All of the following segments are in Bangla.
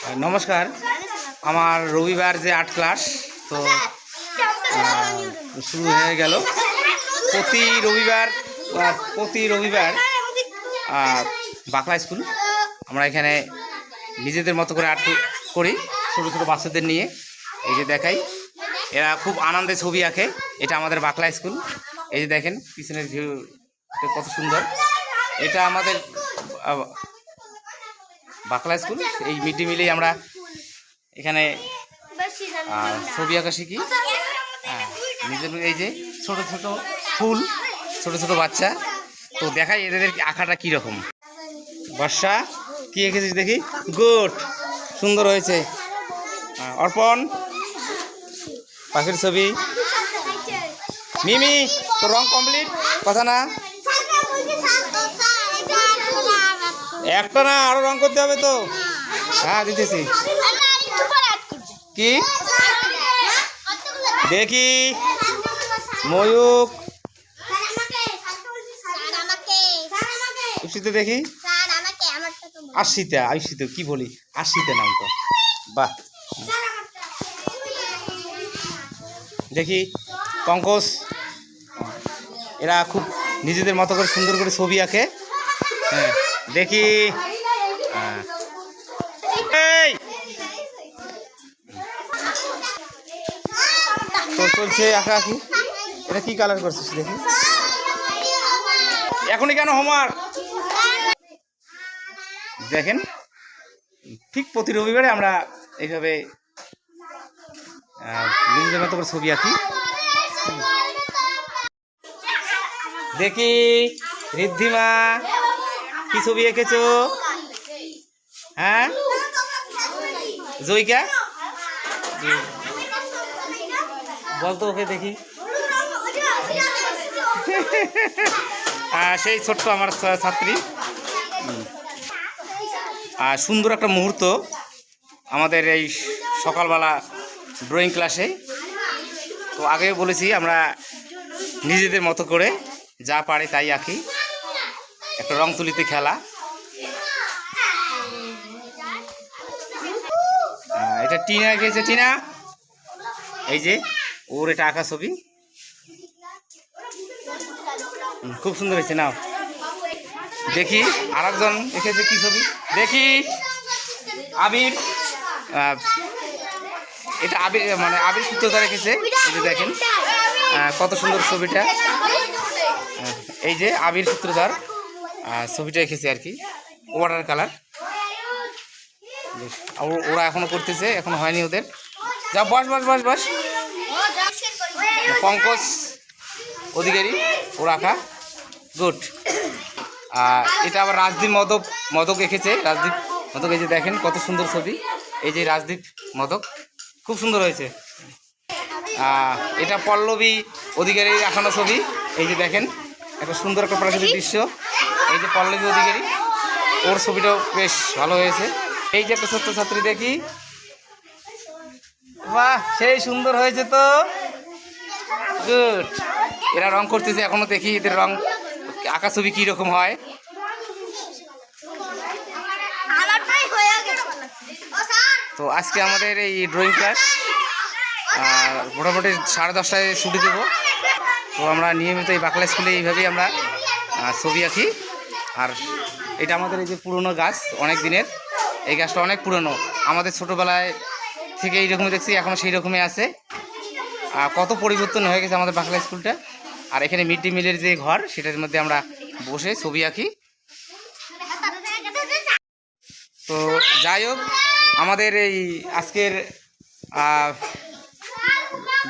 नमस्कार আমার রবিবার যে আর্ট ক্লাস তো শুরু হয়ে গেল প্রতি রবিবার বাকলা স্কুল আমরা এখানে নিজেদের মতো করে আর্ট করি ছোট ছোট বাচ্চাদের নিয়ে এই যে দেখাই এরা খুব আনন্দে ছবি আঁকে এটা আমাদের বাকলা স্কুল এই যে দেখেন পিছনের ভিউ কত সুন্দর এটা আমাদের বাকলা স্কুল এই মিড ডে মিলেই আমরা এখানে ছবি আঁকা শিখি নিজের এই যে ছোট ছোট ফুল ছোট ছোট বাচ্চা তো দেখাই এদের আঁকাটা কীরকম বর্ষা কি এঁকেছিস দেখি গুড সুন্দর হয়েছে অর্পণ পাখির ছবি মিমি তো রং কমপ্লিট কথা না একটা না আরো রং করতে হবে তো হ্যাঁ দিতেছি কি দেখি ময়ূক দেখি আশিতে কি বলি আশিতে নাম তো বাহ দেখি পঙ্কজ এরা খুব নিজেদের মতো করে সুন্দর করে ছবি আঁকে হ্যাঁ দেখি তো চলছে আঁকা আঁকি এটা কি কালার করছিস দেখি এখনই কেন হোমওয়ার্ক দেখেন ঠিক প্রতি রবিবারে আমরা এইভাবে নিজেদের মতো করে ছবি আঁকি দেখি ঋদ্ধিমা কি ছবি এঁকেছো হ্যাঁ জয়িকা বলতো ওকে দেখি সেই ছোট্ট আমার ছাত্রী সুন্দর একটা মুহূর্ত আমাদের এই সকালবেলা ড্রয়িং ক্লাসে তো আগেও বলেছি আমরা নিজেদের মতো করে যা পারি তাই আঁকি একটা রং তুলিতে খেলা এটা টিনা গেছে টিনা এই যে ওর এটা আঁকা ছবি খুব সুন্দর হয়েছে নাও দেখি আর একজন এঁকেছে কি ছবি দেখি আবির এটা আবির মানে আবির সূত্রধার রেখেছে এই যে দেখেন কত সুন্দর ছবিটা এই যে আবির সূত্রধার ছবিটা এঁকেছে আর কি ওয়াটার কালার ওরা এখনো করতেছে এখনো হয়নি ওদের যা বস বস বস বস পঙ্কজ অধিকারী ও রাখা গুড এটা আবার রাজদীপ মদক এঁকেছে রাজদীপ মদক এই যে দেখেন কত সুন্দর ছবি এই যে রাজদীপ মদক খুব সুন্দর হয়েছে এটা পল্লবী অধিকারী রাখানো ছবি এই যে দেখেন একটা সুন্দর একটা প্রাকৃতিক দৃশ্য এই যে পল্লবী অধিকারী ওর ছবিটাও বেশ ভালো হয়েছে এই যে একটা ছোট্ট ছাত্রী দেখি বাহ সেই সুন্দর হয়েছে তো গুড এরা রং করতেছে এখনো দেখি এদের রং আঁকা ছবি কীরকম হয় তো আজকে আমাদের এই ড্রয়িং ক্লাস মোটামুটি 10:30টায় ছুটি দেবো তো আমরা নিয়মিত এই বাকলা স্কুলে এইভাবেই আমরা ছবি আঁকি আর এটা আমাদের এই যে পুরনো গাছ অনেক দিনের এই গাছটা অনেক পুরনো আমাদের ছোটোবেলায় থেকে এইরকমই দেখছি এখনও সেই রকমই আছে কত পরিবর্তন হয়ে গেছে আমাদের বাকলা স্কুলটা আর এখানে মিড ডে মিলের যে ঘর সেটার মধ্যে আমরা বসে ছবি আঁকি তো যাই হোক আমাদের এই আজকের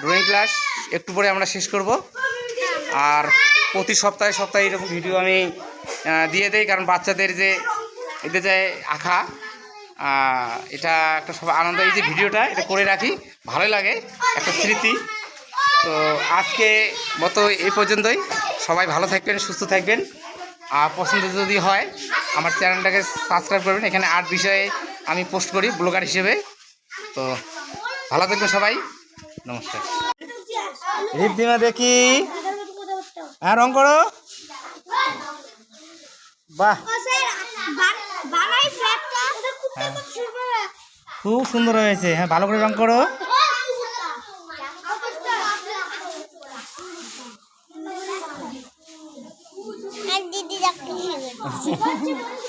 ড্রয়িং ক্লাস একটু পরে আমরা শেষ করব আর প্রতি সপ্তাহে এরকম ভিডিও আমি দিয়ে দেই কারণ বাচ্চাদের যে এদের যে আঁকা এটা একটা সব আনন্দ এই যে ভিডিওটা এটা করে রাখি ভালোই লাগে একটা স্মৃতি তো আজকে মতো এই পর্যন্তই সবাই ভালো থাকবেন সুস্থ থাকবেন আর পছন্দ যদি হয় আমার চ্যানেলটাকে সাবস্ক্রাইব করবেন এখানে আর্ট বিষয়ে আমি পোস্ট করি ব্লগার হিসেবে তো ভালো থাকবেন সবাই নমস্কার ঋদ্ধিমা দেখি হ্যাঁ রং করো বাহ খুব সুন্দর হয়েছে। হ্যাঁ, ভালো করে রং করো। দিদি